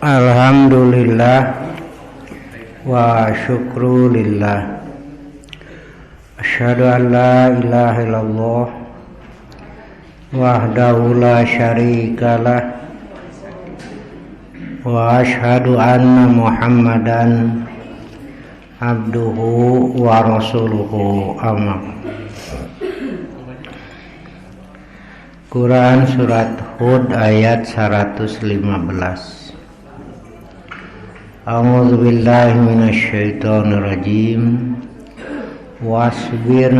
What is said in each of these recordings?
Alhamdulillah wa syukrulillah. Asyhadu an la ilaha illallah wahdahu la syarikalah wa asyhadu anna Muhammadan abduhu wa rasuluhu amma. Quran surat Hud ayat 115. A'udzu billahi minasyaitonir rajim. Wasbir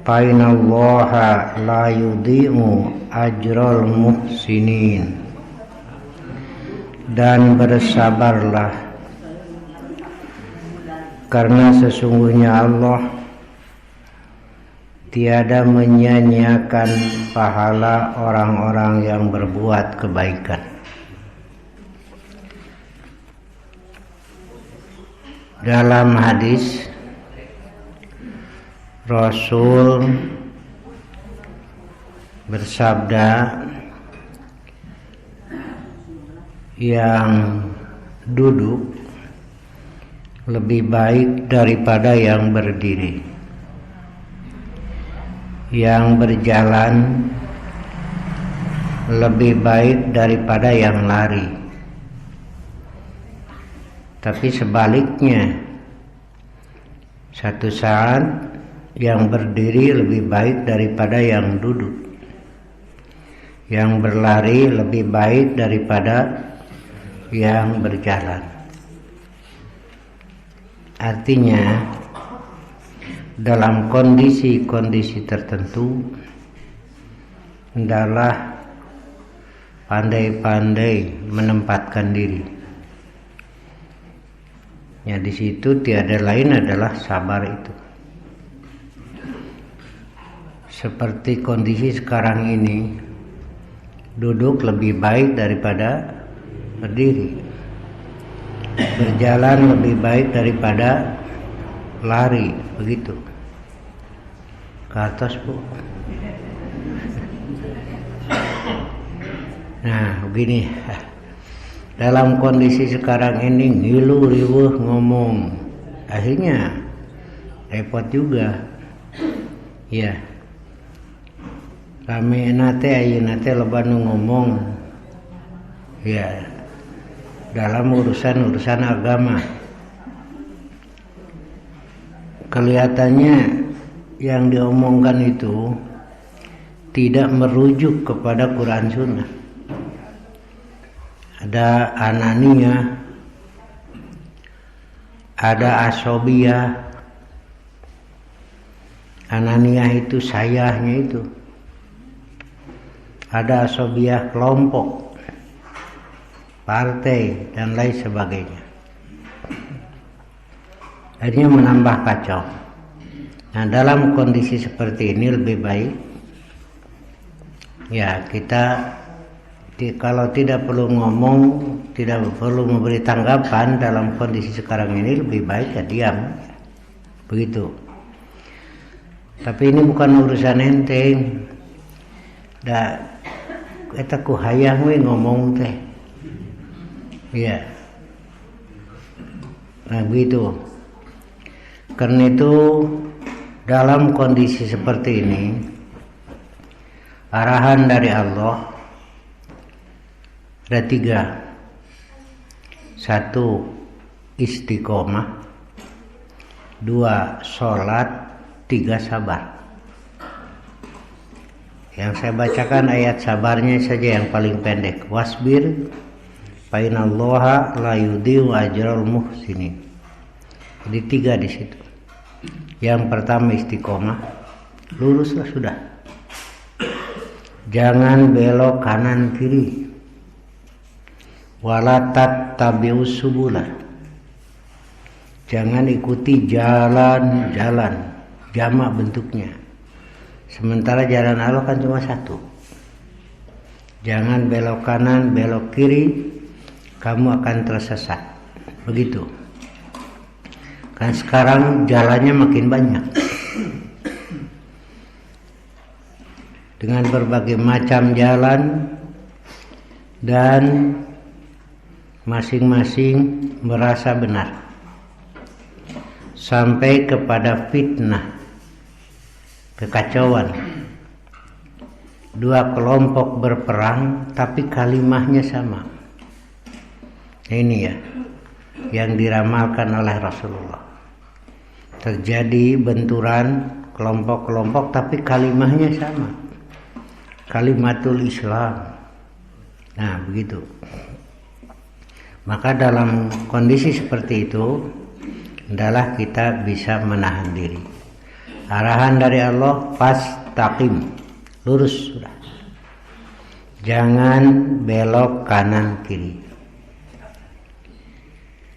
fa innallaha la yudhi'u ajral muhsinin. Dan bersabarlah, karena sesungguhnya Allah tiada menyia-nyiakan pahala orang-orang yang berbuat kebaikan. Dalam hadis Rasul bersabda, yang duduk lebih baik daripada yang berdiri, yang berjalan lebih baik daripada yang lari. Tapi sebaliknya, satu saat yang berdiri lebih baik daripada yang duduk, yang berlari lebih baik daripada yang berjalan. Artinya, dalam kondisi-kondisi tertentu hendaklah pandai-pandai menempatkan diri. Ya, di situ tiada lain adalah sabar itu. Seperti kondisi sekarang ini, duduk lebih baik daripada berdiri, berjalan lebih baik daripada lari, begitu. Ke atas, Bu. Nah, begini. Dalam kondisi sekarang ini ngilu riweuh ngomong, akhirnya repot juga. Ya, rame nate ayeuna teh loba nu ngomong. Ya, dalam urusan agama. Kelihatannya yang diomongkan itu tidak merujuk kepada Quran Sunnah. Ada ananiyah, ada asobiyah. Ananiyah itu sayahnya itu. Ada asobiyah kelompok, partai, dan lain sebagainya. Akhirnya menambah kacau. Nah, dalam kondisi seperti ini lebih baik ya kita kalau tidak perlu ngomong, tidak perlu memberi tanggapan dalam kondisi sekarang ini, lebih baik ya diam. Begitu. Tapi ini bukan urusan enteng. Da eta ku hayang we ngomong teh. Iya. Nah, begitu. Karena itu dalam kondisi seperti ini, arahan dari Allah ada 3. 1, istiqomah. 2, sholat. 3, sabar. Yang saya bacakan ayat sabarnya saja yang paling pendek. Wasbir fa innallaha la yudhi'u ajral muhsinin. Jadi 3 di situ. Yang pertama istiqomah, luruslah sudah. Jangan belok kanan kiri. Wala tattabi'us subula. Jangan ikuti jalan-jalan, jamak bentuknya. Sementara jalan Allah kan cuma satu. Jangan belok kanan, belok kiri, kamu akan tersesat. Begitu. Kan sekarang jalannya makin banyak. dengan berbagai macam jalan dan masing-masing merasa benar, sampai kepada fitnah, kekacauan. Dua kelompok berperang tapi kalimahnya sama. Ini ya yang diramalkan oleh Rasulullah. Terjadi benturan kelompok-kelompok tapi kalimahnya sama. Kalimatul Islam. Nah, begitu. Maka dalam kondisi seperti itu adalah kita bisa menahan diri. Arahan dari Allah, fastaqim, lurus sudah. Jangan belok kanan kiri.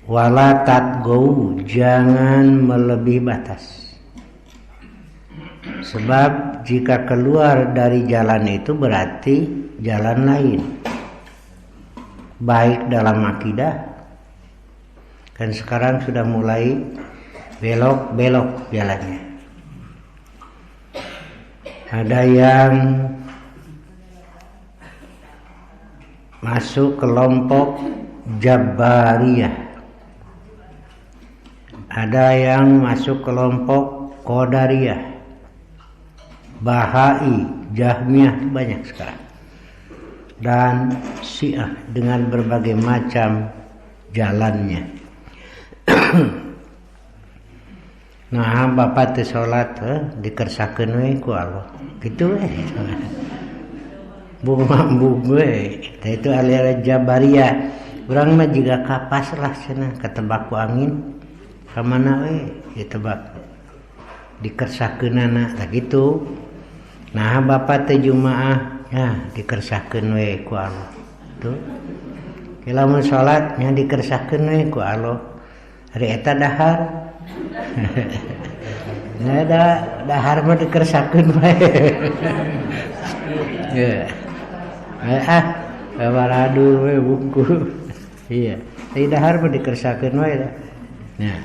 Wala tatgau, jangan melebihi batas. Sebab jika keluar dari jalan itu berarti jalan lain. Baik dalam akidah, kan sekarang sudah mulai belok-belok jalannya. Ada yang masuk kelompok Jabariyah, ada yang masuk kelompok Qadariyah, Bahai, Jahmiyah, banyak sekarang, dan Syiah dengan berbagai macam jalannya. Nah, bapak teh salat dikersakeun we ku Allah. Kitu we. Bung we. Itu aliran Jabariyah. Urang mah jiga kapas lah cenah ketebak ku angin. Ka mana we? Ditebak. Dikersakeunana tah kitu. Nah, bapak teh Jumaah ya dikersakeun we ku Allah. Tuh. Lamun salat nya dikersakeun we ku Allah. Ari eta dahar. Nah, dahar mah dikersakeun wae. Ya. Kawaradu we buku. Iya. Tapi dahar mah dikersakeun wae. Nah.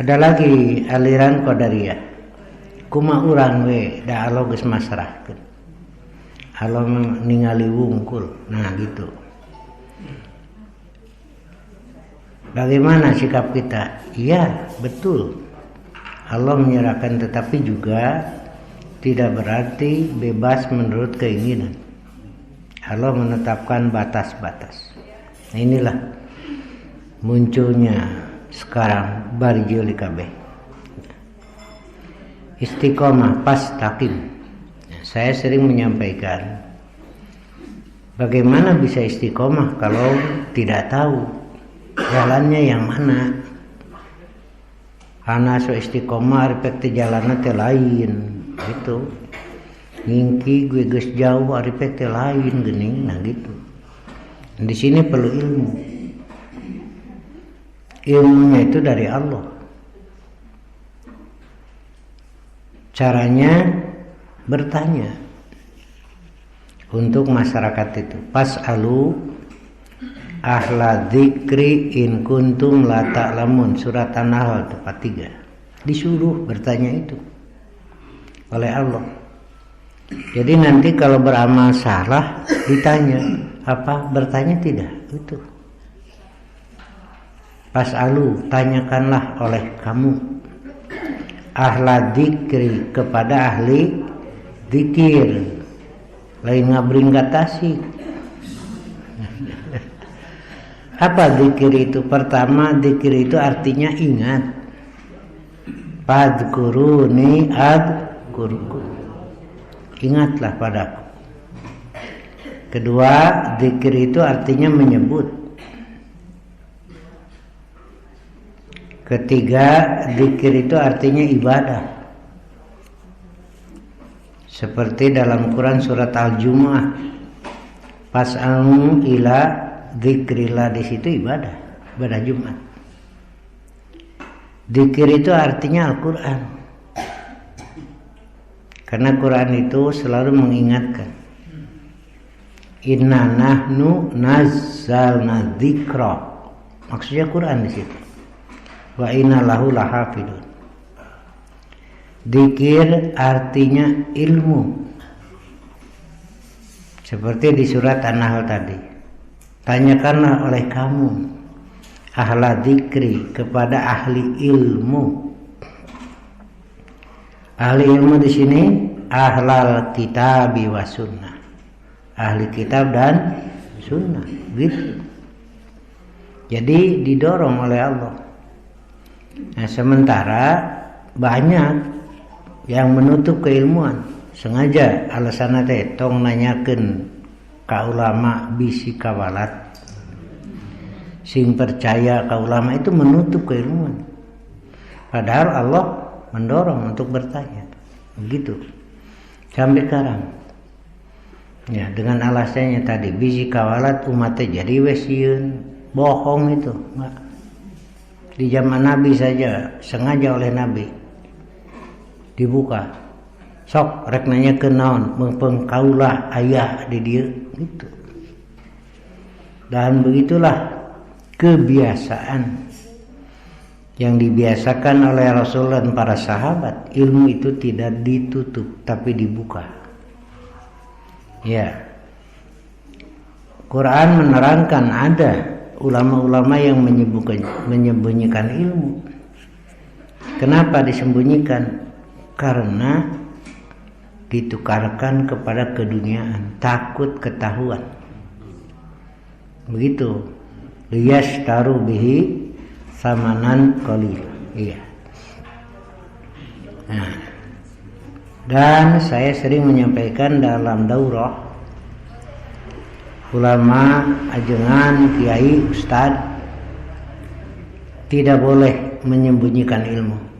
Ada lagi aliran Qadariyah. Kumaha urang we da Allah geus masrahkeun. Allah ningali wungkul. Nah, gitu. Bagaimana sikap kita? Iya, betul. Allah menyerahkan, tetapi juga tidak berarti bebas menurut keinginan. Allah menetapkan batas-batas. Nah, inilah munculnya sekarang barjul kabeh. Istiqomah, fastaqim. Saya sering menyampaikan, bagaimana bisa istiqomah kalau tidak tahu jalannya yang mana. Ana so istiqomah arep teh jalanna teh lain gitu. Ngingki gue geus jauh arep teh lain geuning, nah gitu. Di sini perlu ilmu. Ilmunya itu dari Allah. Caranya bertanya untuk masyarakat itu. Pas'alu ahla dzikri in kuntum la ta'lamun, surat An-Nahl tepat 3. Disuruh bertanya itu oleh Allah. Jadi nanti kalau beramal salah ditanya, apa bertanya tidak? Itu. Pas'alu, tanyakanlah oleh kamu ahla dzikri, kepada ahli dzikir. Lain ngabring tasik. Apa dzikir itu? Pertama, dzikir itu artinya ingat. Fadhkuruni adhkurkum. Ingatlah padaku. Kedua, dzikir itu artinya menyebut. Ketiga, dzikir itu artinya ibadah. Seperti dalam Quran surat Al-Jumu'ah. Fas'au ila dzikrillah, di situ ibadah Jumat. Dzikir itu artinya Al-Quran. Karena Quran itu selalu mengingatkan. Inna nahnu nazzalna dzikra. Maksudnya Quran di situ. Wa inna lahu lahafidun. Dzikir artinya ilmu. Seperti di surat An-Nahl tadi. tanyakanlah oleh kamu ahla dzikri, kepada ahli ilmu. Ahli ilmu di sini ahlal kitabi wa sunnah, ahli kitab dan sunnah, gitu. Jadi didorong oleh Allah. Nah, sementara banyak yang menutup keilmuan, sengaja alasan teh tong nanyakeun ka ulama bisi kawalat, sing percaya ka ulama itu menutup keilmuan. Padahal Allah mendorong untuk bertanya, begitu. Sampai sekarang, ya dengan alasannya tadi bisi kawalat umatnya jadi wesieun, bohong itu. Di zaman Nabi saja sengaja oleh Nabi dibuka, sok rek nanya ke naon mengpeng kaulah ayah di dia gitu. Dan begitulah kebiasaan yang dibiasakan oleh Rasul dan para sahabat. Ilmu itu tidak ditutup tapi dibuka. Ya, Quran menerangkan ada ulama-ulama yang menyembunyikan ilmu. Kenapa disembunyikan? Karena ditukarkan kepada keduniaan, takut ketahuan. Begitu. Liyashtaru bihi samanan qalil. Iya. Nah, dan saya sering menyampaikan dalam daurah, ulama, ajengan, kiai, ustad tidak boleh menyembunyikan ilmu.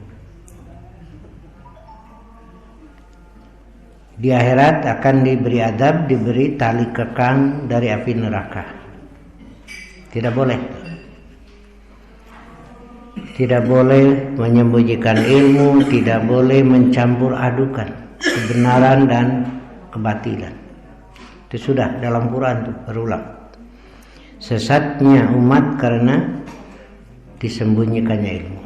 Di akhirat akan diberi adab, diberi tali kekang dari api neraka. Tidak boleh. Tidak boleh menyembunyikan ilmu, tidak boleh mencampur adukan kebenaran dan kebatilan. Itu sudah dalam Quran tuh berulang. Sesatnya umat karena disembunyikannya ilmu.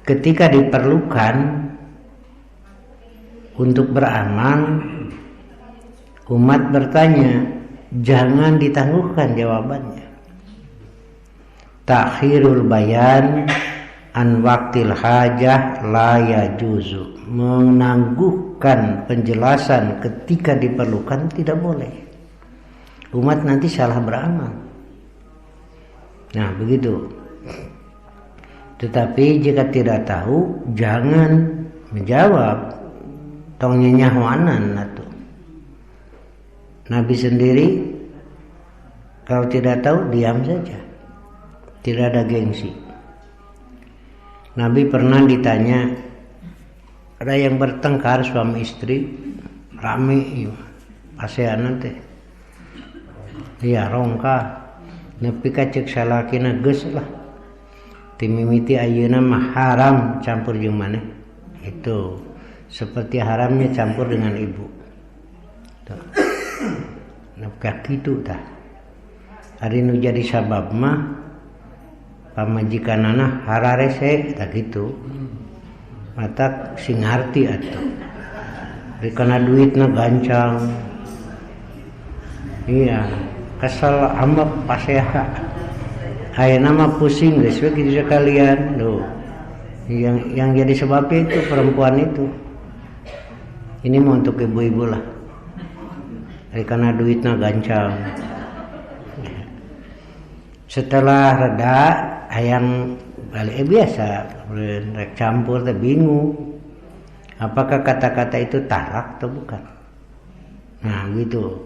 Ketika diperlukan untuk beramal, umat bertanya, jangan ditangguhkan jawabannya. Takhirul bayan an waktil hajah la yajuzu, menangguhkan penjelasan ketika diperlukan tidak boleh. Umat nanti salah beramal. Nah, begitu. Tetapi jika tidak tahu, jangan menjawab. Tong nyenyahwanan atuh. Nabi sendiri kalau tidak tahu diam saja. Tidak ada gengsi. Nabi pernah ditanya, ada yang bertengkar suami istri, rame aseana teh. Iya rongka, nepi ka ceuk salakina geus lah. Timimiti ayeuna mah haram campur jeung maneh. Itu seperti haramnya campur dengan ibu. Tuh. Nepi kitu tah. Ari nu jadi sabab mah pamajikanana hararese tak gitu. Mata sing ngarti atuh. Dikana duitna gancang. Iya, kesel ambek paseha. Ayeuna mah pusing geus we kitu sekalian. Duh. Yang jadi sebabnya itu perempuan itu. Ini mau untuk ibu-ibu lah. Karena duitnya gancang. Setelah reda, hayang balik biasa, rek campur teh bingung. Apakah kata-kata itu talak atau bukan? Nah, gitu.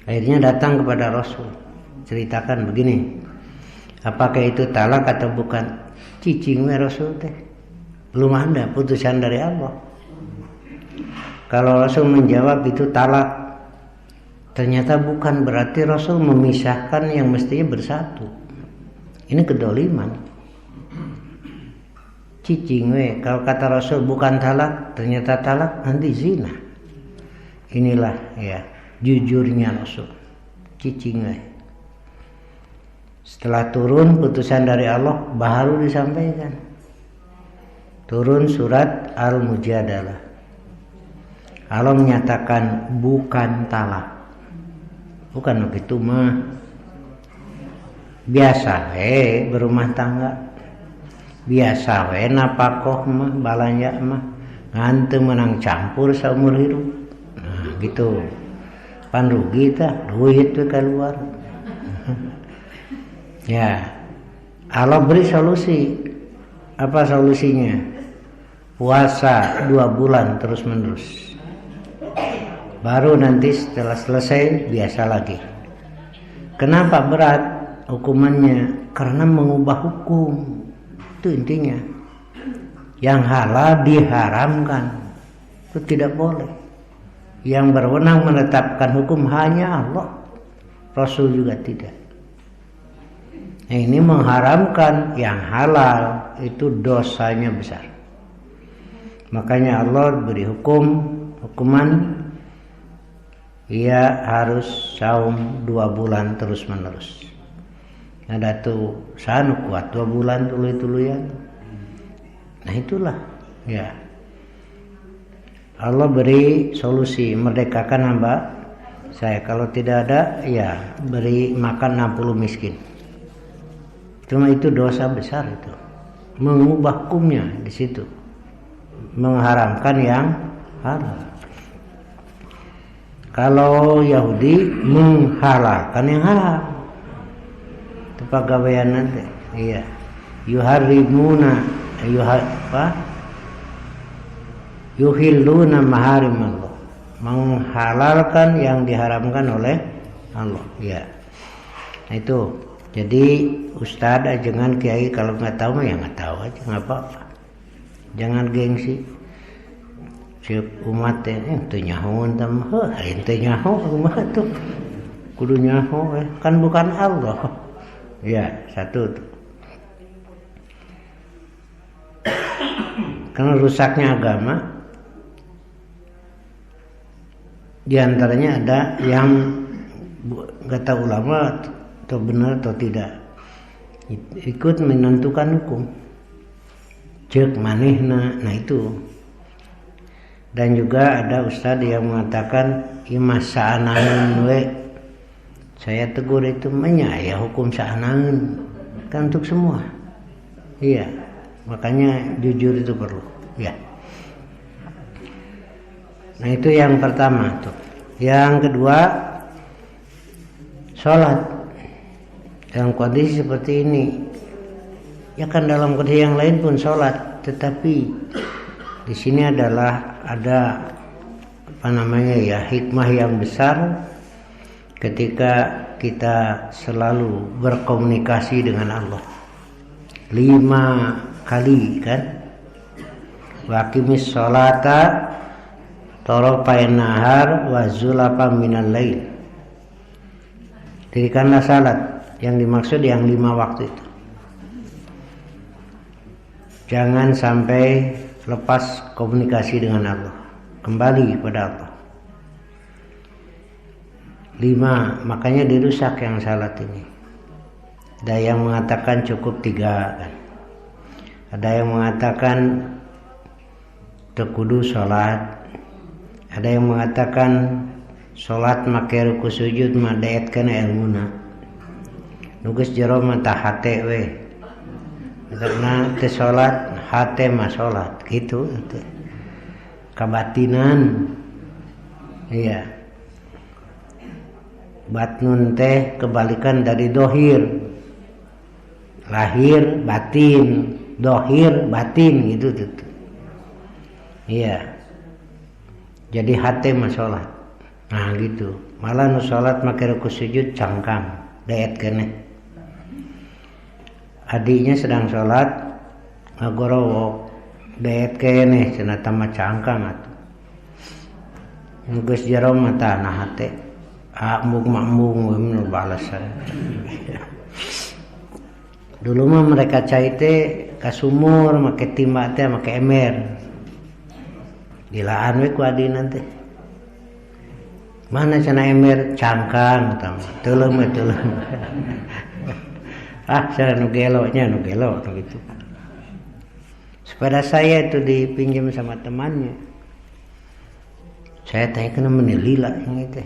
Akhirnya datang kepada Rasul, ceritakan begini. Apakah itu talak atau bukan? Cicing we Rasul teh. Belum ada putusan dari Allah. Kalau Rasul menjawab itu talak, ternyata bukan, berarti Rasul memisahkan yang mestinya bersatu. Ini kedoliman. Cicing we, kalau kata Rasul bukan talak, ternyata talak, nanti zina. Inilah ya jujurnya Rasul. Cicing we. Setelah turun putusan dari Allah baru disampaikan. Turun surat Al-Mujadalah. Allah menyatakan bukan talak. bukan begitu mah. Biasa berumah tangga, biasa napakoh mah balanja mah nganteu menang campur saumur hidup. Nah gitu pan rugi tah duit tuh keluar. Ya Allah beri solusi. Apa solusinya? Puasa 2 bulan terus menerus, baru nanti setelah selesai biasa lagi. Kenapa berat hukumannya? Karena mengubah hukum. Itu intinya. Yang halal diharamkan, itu tidak boleh. Yang berwenang menetapkan hukum hanya Allah, Rasul juga tidak. Nah, ini mengharamkan yang halal, itu dosanya besar. Makanya Allah beri hukuman ia harus saum 2 bulan terus menerus. Ada tuh sanu kuat 2 bulan tuluy-tuluyan. Nah itulah ya. Allah beri solusi, merdekakan hamba saya. Kalau tidak ada ya beri makan 60 miskin. Cuma itu dosa besar itu. Mengubah hukumnya di situ. Mengharamkan yang halal. Kalau Yahudi menghalalkan yang halal. Itu pegawaian nanti. Iya. Yuharrimuna yuhilluna maharimallah. Menghalalkan yang diharamkan oleh Allah. Ya. Nah itu. Jadi ustadz jangan kiai kalau nggak tahu mah ya nggak tahu aja, nggak apa-apa. Jangan gengsi. Siap umat itu nyahoan tamah, itu nyaho umat tuh kudu nyaho kan bukan Allah. Ya satu tuh. Karena rusaknya agama, diantaranya ada yang nggak tahu ulama atau benar atau tidak, ikut menentukan hukum cek manehna. Nah itu. Dan juga ada ustadz yang mengatakan imas sa'anaun we, saya tegur itu ya hukum sa'anaun kan untuk semua. Iya, makanya jujur itu perlu ya. Nah itu yang pertama tuh. Yang kedua, sholat dalam kondisi seperti ini, ya kan dalam kondisi yang lain pun sholat, tetapi di sini adalah ada hikmah yang besar ketika kita selalu berkomunikasi dengan Allah 5 kali kan. Waqimis sholata torofain nahar wa zulafa minal lail. Dirikanlah salat, yang dimaksud yang 5 waktu itu. Jangan sampai lepas komunikasi dengan Allah, kembali kepada Allah. 5, makanya dirusak yang salat ini. Ada yang mengatakan cukup 3 kan. Ada yang mengatakan tekudu sholat. Ada yang mengatakan sholat make ruku sujud madaet kana ilmuna. Nugas jero mata hate we. Karena teh sholat hate mah sholat gitu. Kabatinan. Iya. Batnun teh kebalikan dari dohir. Lahir batin, dohir batin gitu tuh. Iya. Jadi hate mah sholat. Nah gitu. Malah nu sholat make ruku sujud cangkang, daet keneh. Adiknya sedang sholat ngagorowok daet keneh cenah tama cangkang atuh. Geus jero mata na hate. Makmum nu balasan. Dulu mah mereka cai teh ka sumur make timba teh make ember. Dilaan we ku adina teh. Mana cenah ember cangkang tama. Teuleum. Cara nu gelo gitu. Sepeda saya itu dipinjam sama temannya. Saya tanya kenapa menilila yang itu.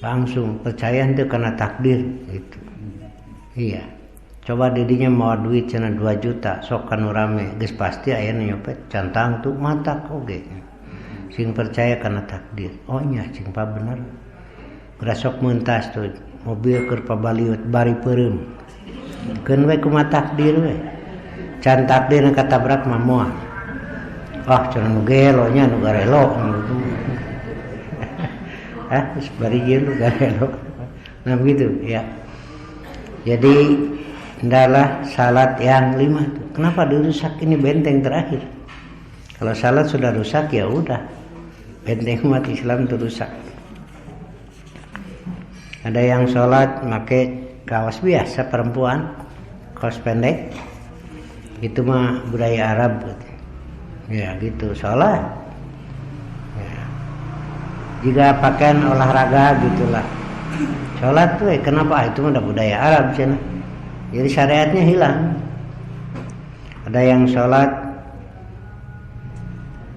langsung percaya itu karena takdir gitu. Iya, coba didinya mau duit cina 2 juta sok kanu rame geus pasti aya nu nyopet cantang tuh matak oge sing percaya karena takdir. Oh nya cing pa bener geura sok meuntas tuh mobil keur pabaliut bari peureum keun we kumaha takdir we can takdir na katabrak mah moal cenah nu gelo nya nu garelo geus bari ieu nu garelo nah begitu ya. Jadi adalah salat yang 5. Kenapa dirusak? Ini benteng terakhir. Kalau salat sudah rusak ya udah, benteng umat Islam itu rusak. Ada yang sholat pakai kaos biasa perempuan, kaos pendek, itu mah budaya Arab. Ya gitu sholat. Ya. Jika pakaian olahraga gitulah. Sholat tuh kenapa? Itu udah budaya Arab cina. Jadi syariatnya hilang. Ada yang sholat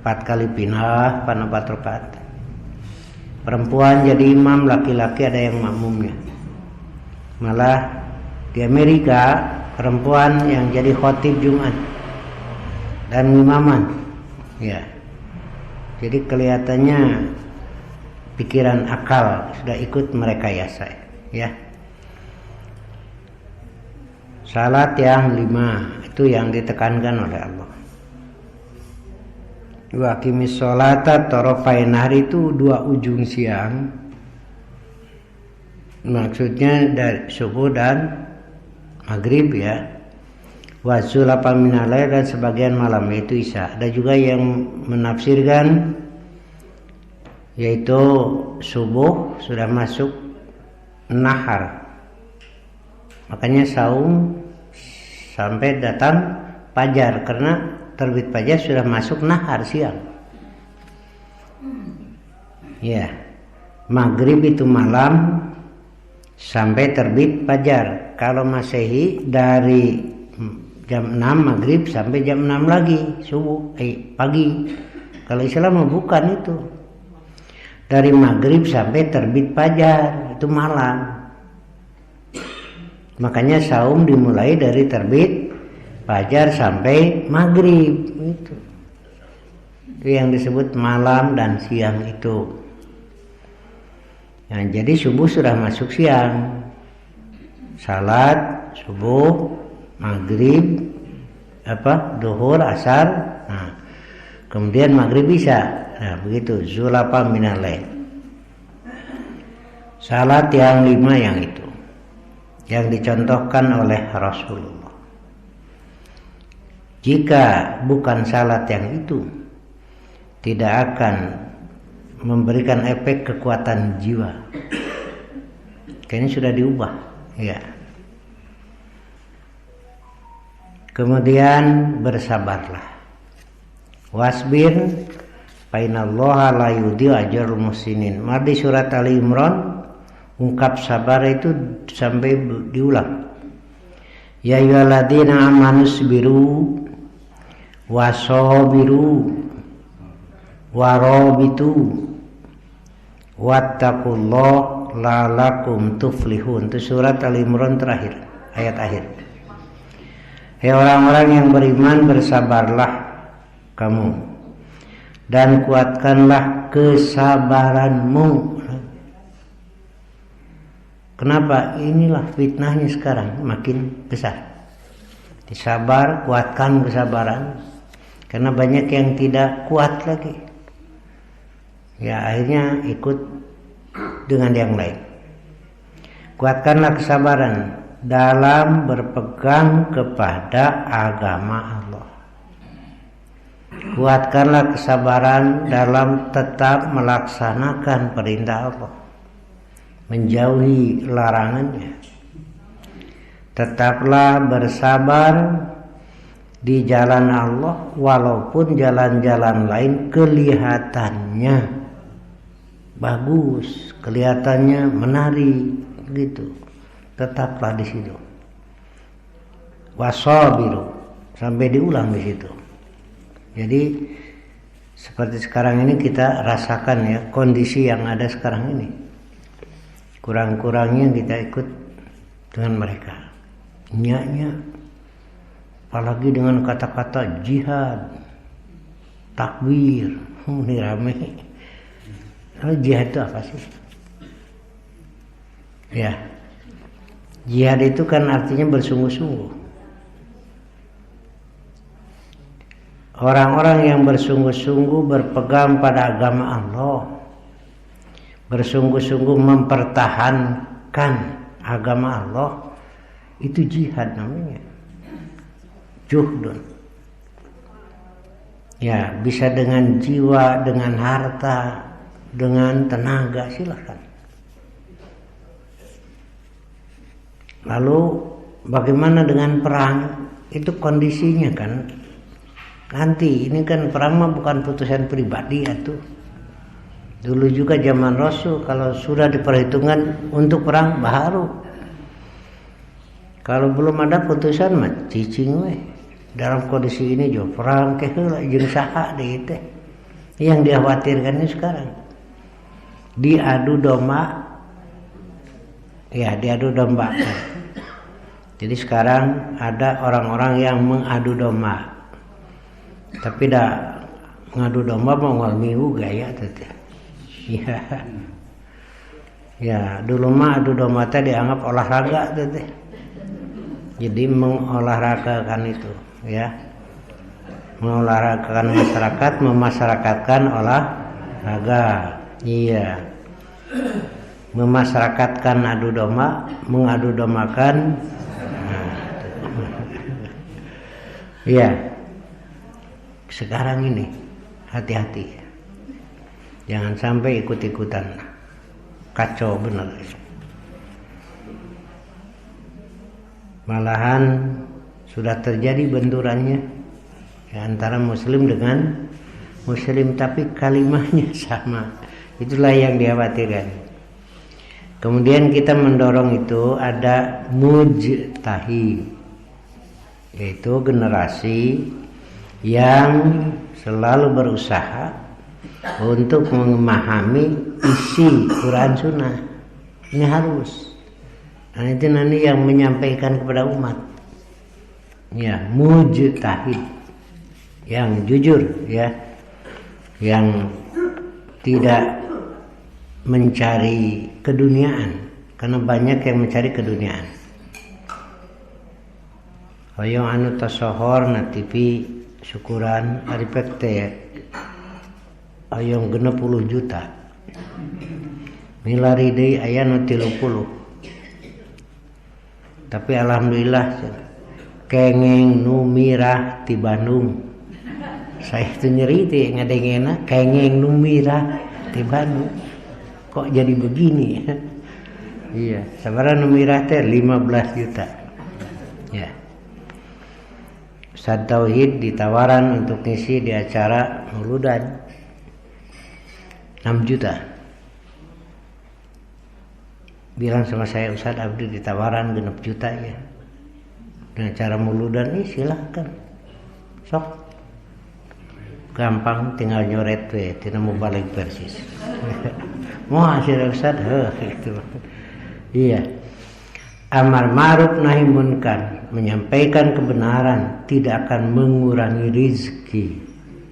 4 kali pindah, 4 rakaat. Perempuan jadi imam, laki-laki ada yang makmumnya. Malah di Amerika perempuan yang jadi khotib Jumat dan imaman. Ya. Jadi kelihatannya pikiran akal sudah ikut merekayasa ya. Salat yang 5 itu yang ditekankan oleh Allah. Wa aqimis sholata tarafain nahari itu 2 ujung siang. Maksudnya dari subuh dan maghrib ya. Wa zulafan minal lail dan sebagian malam itu isya. Ada juga yang menafsirkan yaitu subuh sudah masuk nahar, makanya saum sampai datang fajar karena terbit fajar sudah masuk nahar siang ya. Maghrib itu malam sampai terbit fajar. Kalau Masehi dari jam 6 maghrib sampai jam 6 lagi subuh pagi. Kalau Islam bukan itu, dari maghrib sampai terbit fajar itu malam. Makanya saum dimulai dari terbit fajar sampai maghrib itu yang disebut malam dan siang itu. Nah, jadi subuh sudah masuk siang, salat subuh, maghrib, duhur, asar, nah, kemudian maghrib isya. Nah begitu zulafan minal lail. Salat yang 5 yang itu yang dicontohkan oleh Rasulullah. Jika bukan salat yang itu, tidak akan memberikan efek kekuatan jiwa. Kayaknya sudah diubah ya. Kemudian bersabarlah. Wasbir Fainallaha la yudhi'u ajrul muhsinin. Di surat Ali Imran ungkap sabar itu sampai diulang. Ya ayyuhalladzina amanu sabiru wasabiru warabitu wattaqullaha la'allakum tuflihun. Itu surat Ali Imran terakhir, ayat akhir. Hei orang-orang yang beriman, bersabarlah kamu dan kuatkanlah kesabaranmu. Kenapa? Inilah fitnahnya sekarang makin besar. Disabar, kuatkan kesabaran. Karena banyak yang tidak kuat lagi. Ya akhirnya ikut dengan yang lain. Kuatkanlah kesabaran dalam berpegang kepada agama Allah. Kuatkanlah kesabaran dalam tetap melaksanakan perintah Allah, menjauhi larangannya. Tetaplah bersabar di jalan Allah walaupun jalan-jalan lain kelihatannya bagus, kelihatannya menarik gitu. Tetaplah di situ. Wasabiru sampai diulang di situ. Jadi seperti sekarang ini kita rasakan ya kondisi yang ada sekarang ini. kurang-kurangnya kita ikut dengan mereka. Nya, apalagi dengan kata-kata jihad, takbir, ini rame. Lalu jihad itu apa sih? Ya, jihad itu kan artinya bersungguh-sungguh. Orang-orang yang bersungguh-sungguh berpegang pada agama Allah, bersungguh-sungguh mempertahankan agama Allah, itu jihad namanya. Juhdun. Ya, bisa dengan jiwa, dengan harta, dengan tenaga, silakan. Lalu bagaimana dengan perang? Itu kondisinya kan. Nanti ini kan perang mah bukan putusan pribadi atuh. Dulu juga zaman Rasul kalau sudah diperhitungkan untuk perang baharu. Kalau belum ada putusan mah cicing we. Dalam kondisi ini jo perang ke heula jeung saha deui teh. Yang dikhawatirkan ini sekarang diadu domba. Ya, diadu domba. Jadi sekarang ada orang-orang yang mengadu domba. Tapi dah ngadu domba mau ngalmiu gaya teh. Ya. Ya, dulu mah adu domba teh dianggap olahraga teh. Jadi mengolahragakan itu, ya. Mengolahragakan masyarakat, memasyarakatkan olahraga. Iya. Memasyarakatkan adu domba, mengadu dombakan. Nah. Iya. Sekarang ini hati-hati, jangan sampai ikut-ikutan, kacau bener. Malahan sudah terjadi benturannya ya, antara muslim dengan muslim, tapi kalimahnya sama. Itulah yang dikhawatirkan. Kemudian kita mendorong itu ada mujtahid, yaitu generasi yang selalu berusaha untuk memahami isi Quran Sunnah. Ini harus. Nah, itu nanti yang menyampaikan kepada umat. Ya, mujtahid, yang jujur, ya, yang tidak mencari keduniaan, karena banyak yang mencari keduniaan. Hoyong anu tasohor na TV syukuran aripek teh hoyong 60 juta. Milari deui aya nu 30. Tapi alhamdulillah kengeng nu mirah ti Bandung. Saya itu nyeri teh ngadengena kengeng nu mirah ti Bandung. Kok jadi begini? Iya, sabaraha nu mirah teh 15 juta. Ya. Ustaz Tauhid ditawaran untuk ngisi di acara Mauludan 6 juta. Bilang sama saya, Ustaz abdi ditawaran 6 juta ya. Di acara Mauludan ini silahkan. Sok. Gampang tinggal nyoret we, tina mau balik persis. Mau hasil Ustaz gitu. Iya. Amar ma'ruf nahi munkar, menyampaikan kebenaran tidak akan mengurangi rizki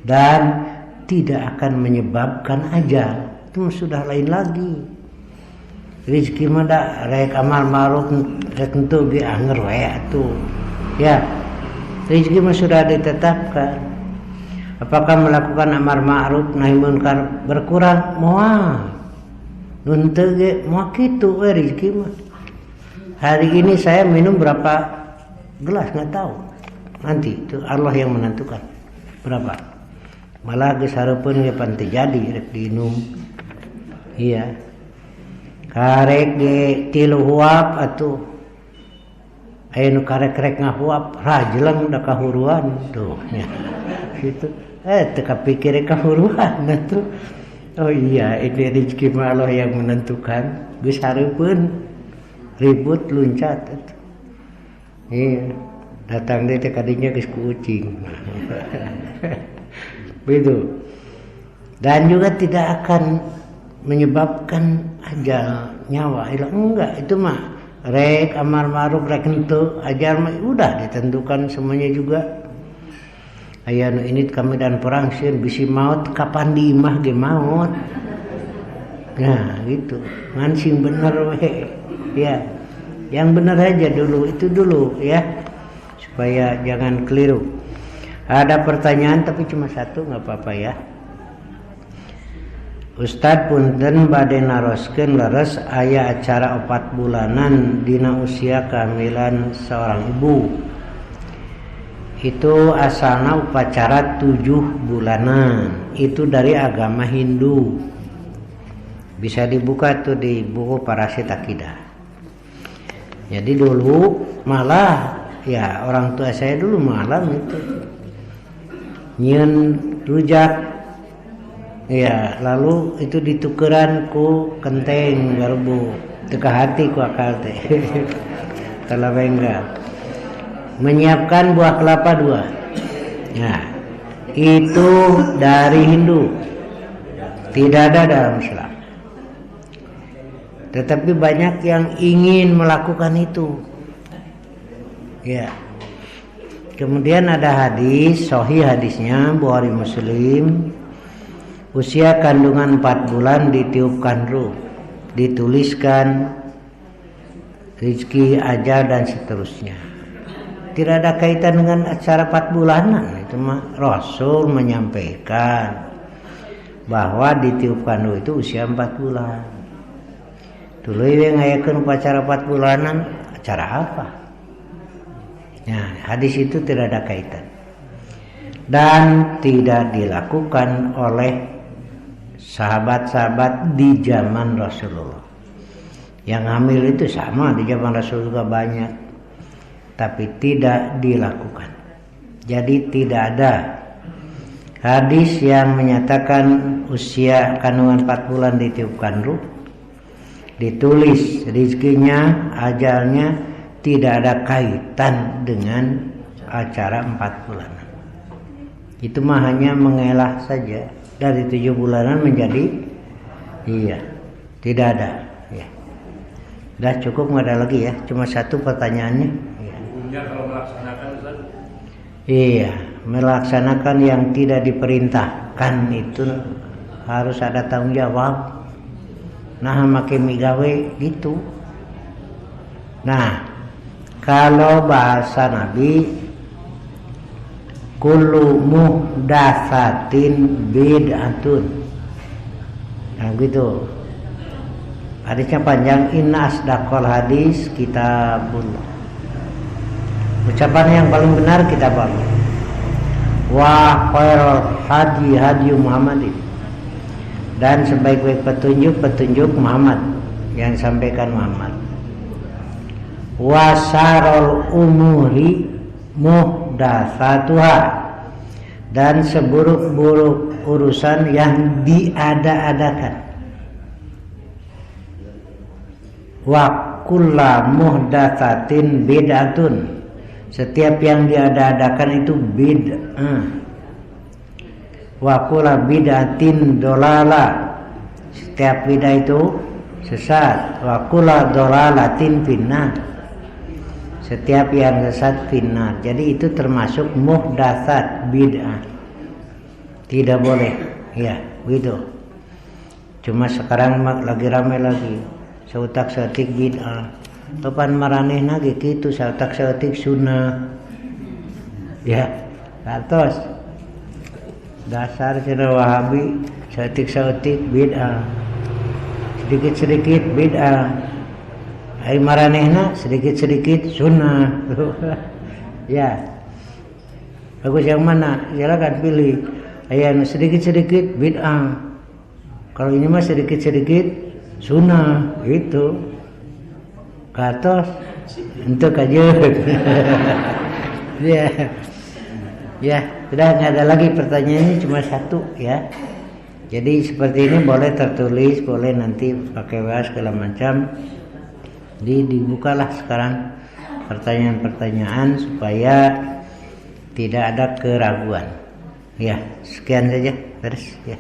dan tidak akan menyebabkan ajal. Itu sudah lain lagi. Rizki mah da rek amal ma'ruf rek entu ge anger we atuh. Ya. Rizki mah sudah ditetapkan. Apakah melakukan amar ma'ruf nahi munkar berkurang? Moal. Nun teu ge moal kitu we rizki mah. Hari ini saya minum berapa gelas nggak tahu. Nanti itu Allah yang menentukan berapa. Malah geus hareupeun ge pan teu jadi rek diinum. Iya. Karek ge 3 huap atuh. Aya nu karek-karek ngahuap, rajeleng da kahuruan tuh. Ya. Gitu. Teu kapikir kahuruan atuh. Oh iya, ini rezeki Allah yang menentukan. Geus hareupeun ribut luncat. Iya, datang dia kadinya geus kucing. Begitu. Dan juga tidak akan menyebabkan ajal nyawa hilang, enggak. Itu mah rek amar ma'ruf rek henteu ajal mah udah ditentukan semuanya juga. Aya nu ini kami dan perang sieun bisi maut kapan di imah ge maut. Nah gitu ngan sing bener we ya, yang bener aja dulu, itu dulu ya, supaya jangan keliru. Ada pertanyaan tapi cuma satu, nggak apa-apa ya. Ustad punten bade naroskeun leres aya acara 4 bulanan dina usia kehamilan seorang ibu. Itu asalna upacara 7 bulanan. Itu dari agama Hindu. Bisa dibuka tuh di buku Parasit Akidah. Jadi dulu malah ya orang tua saya dulu malam itu nyieun rujak. Ya, lalu itu ditukeran ku kenteng garbu. Teu hati ku akal teh. Talabengga. Menyiapkan buah kelapa 2. Nah, itu dari Hindu. Tidak ada dalam Islam. Tetapi banyak yang ingin melakukan itu. Ya. Kemudian ada hadis, sahih hadisnya Bukhari Muslim. Usia kandungan 4 bulan ditiupkan ruh, dituliskan rezeki, ajal dan seterusnya. Tidak ada kaitan dengan acara 4 bulanan. Itu mah Rasul menyampaikan bahwa ditiupkan ruh itu usia 4 bulan. Dulu yang ngayakeun upacara 4 bulanan, acara apa? Nah, hadis itu tidak ada kaitan. Dan tidak dilakukan oleh sahabat-sahabat di zaman Rasulullah. Yang hamil itu sama di zaman Rasul juga banyak, tapi tidak dilakukan. Jadi tidak ada hadis yang menyatakan usia kandungan 4 bulan ditiupkan ruh, ditulis rezekinya, ajalnya, tidak ada kaitan dengan acara 4 bulanan. Itu mah hanya mengelak saja. Dari 7 bulanan menjadi tidak ada ya. Udah cukup, nggak ada lagi ya, cuma satu pertanyaannya ya. Hukumnya kalau melaksanakan Ustaz? Iya, melaksanakan yang tidak diperintahkan itu harus ada tanggung jawab. Nah make migawe gitu. Nah kalau bahasa Nabi, kullu muhdatsatin bid'atun. Nah gitu. Hadisnya panjang, inna asdaqal hadis kitabullah. Ucapan yang paling benar kitab Allah. Wa khairul hadi hadi Muhammadin. Dan sebaik-baik petunjuk Muhammad yang disampaikan Muhammad. Wa syarrul umuri muhdatsatuha, dan seburuk-buruk urusan yang diada-adakan. Wa kullu muhdatsatin bid'atun, setiap yang diada-adakan itu bid'ah. Wa kullu bid'atin dolalah, setiap bid'ah itu sesat. Wa kullu dolalatin finnar, setiap yang sesat finnar. Jadi itu termasuk muhdatsat bid'ah. Tidak boleh ya, gitu. Cuma sekarang lagi rame lagi sautak sautik bid'ah. Topan maranehna ge kitu, sautak sautik sunnah. Ya, katos. Dasar cenah Wahabi, sautik sautik bid'ah. Sedikit-sedikit bid'ah. Ai maranehna sedikit-sedikit sunnah. Ya. Bagus yang mana? Silakan pilih. Aya sedikit-sedikit bid'ah. Kalau ini mah sedikit-sedikit sunnah gitu. Katos untuk kajeun. Ya. Ya, sudah enggak ada lagi pertanyaannya, cuma satu ya. Jadi seperti ini boleh tertulis, boleh nanti pakai WA segala macam. Dibukalah sekarang pertanyaan-pertanyaan supaya tidak ada keraguan. Ya, sekian saja. Terus ya.